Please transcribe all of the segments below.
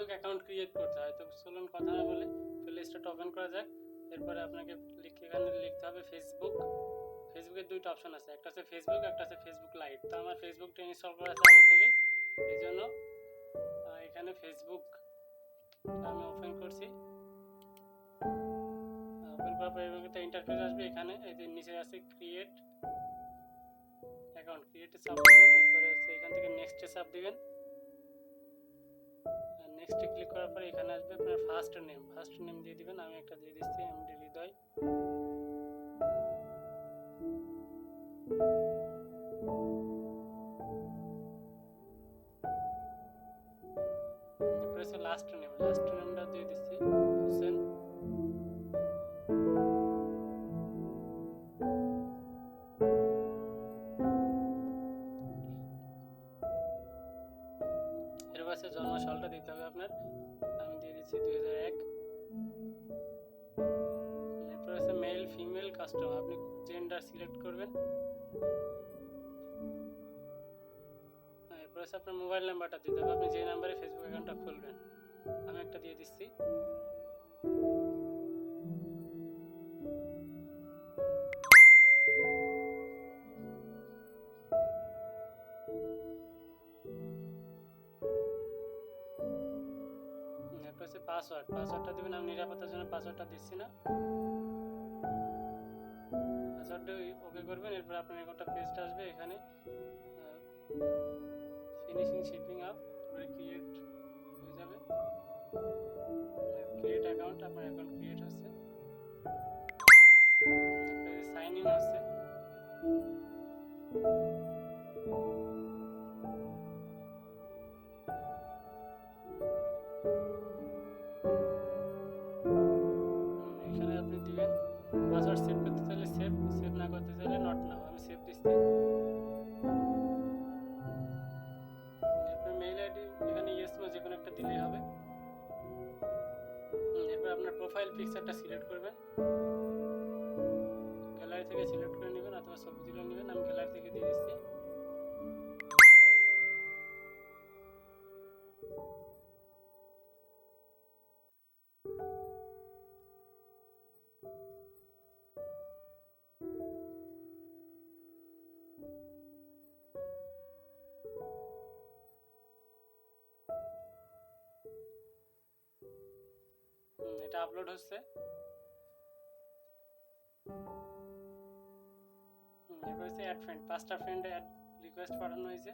Facebook account create করতে হয়। তো চলুন কথা না বলে প্লে স্টোরটা ওপেন করা যাক। এরপরে আপনাকে এখানে লিখতে হবে ফেসবুক। ফেসবুকের দুইটা অপশন আছে, একটা আছে ফেসবুক, একটা আছে ফেসবুক লাইট। তো আমার ফেসবুকটা ইনস্টল করা আছে আগে থেকে, এই জন্য এখানে ফেসবুক আমি ওপেন করছি। ওপেন করার পর এরকম একটা ইন্টারফেস আসবে। এখানে এই যে নিচে আছে ক্রিয়েট অ্যাকাউন্ট, ক্রিয়েটে চাপ দিবেন। এরপরে হচ্ছে এখান থেকে নেক্সটে চাপ দিবেন। নেক্সটে ক্লিক করার পরে এখানে আসবে আপনার ফার্স্ট নেম দিয়ে দিবেন। আমি একটা দিয়ে দিচ্ছি এমডি হৃদয়। এরপরে হচ্ছে লাস্ট নেমটা দিয়ে দিচ্ছি হোসেন। এরপর হচ্ছে জন্ম সালটা দিতে হবে আপনার, আমি দিয়ে দিচ্ছি 2001। এরপর হচ্ছে মেল ফিমেল কাস্টম, আপনি জেন্ডার সিলেক্ট করবেন। এরপর হচ্ছে আপনার মোবাইল নাম্বারটা দিতে হবে, আপনি যে নাম্বারে ফেসবুক অ্যাকাউন্টটা খুলবেন। আমি একটা দিয়ে দিচ্ছি। এরপর হচ্ছে পাসওয়ার্ডটা দিবেন। আমি নিরাপত্তার জন্য পাসওয়ার্ডটা দিচ্ছি না, পাসওয়ার্ডটা ওকে করবেন। এরপর আপনার একটা পেজটা আসবে, এখানে ফিনিশিং শিপিং আপ করে ক্রিয়েট হয়ে যাবে। ক্রিয়েট অ্যাকাউন্ট, আপনার অ্যাকাউন্ট ক্রিয়েট হচ্ছে। সাইন ইন হচ্ছে। এখানে আপনি দিবেন পাসওয়ার্ড সেভ করতে চাইলে সেভ না করতে চাইলে নট নাও। আমি সেভ দিচ্ছি। এরপর মেইল আইডি এখানে ইয়েস নো যে কোনো একটা দিলেই হবে। এরপর আপনার প্রোফাইল পিকচারটা সিলেক্ট করবেন, গ্যালারি থেকে সিলেক্ট করে নেবেন অথবা ছবি তুলে নেবেন। আমি গ্যালারি থেকে দিয়ে দিচ্ছি। এটা আপলোড হচ্ছে। এরপর হচ্ছে অ্যাড ফ্রেন্ড, 5টা ফ্রেন্ড অ্যাড রিকোয়েস্ট পাঠানো হয়েছে।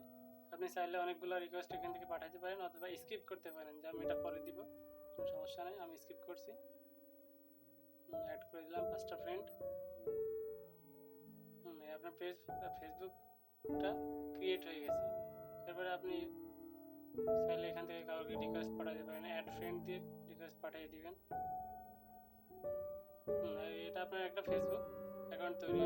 আপনি চাইলে অনেকগুলো রিকোয়েস্ট এখান থেকে পাঠাতে পারেন অথবা স্কিপ করতে পারেন, যে আমি এটা পরে দিব, কোনো সমস্যা নেই। আমি স্কিপ করছি। অ্যাড করে দিলাম 5টা ফ্রেন্ড। আপনার ফেসবুকটা ক্রিয়েট হয়ে গেছে। এরপরে আপনি চাইলে এখান থেকে কাউকে রিকোয়েস্ট পাঠাতে পারেন, অ্যাড ফ্রেন্ড দিয়ে রিকোয়েস্ট পাঠিয়ে দিবেন। এটা আপনার একটা ফেসবুক অ্যাকাউন্ট তৈরি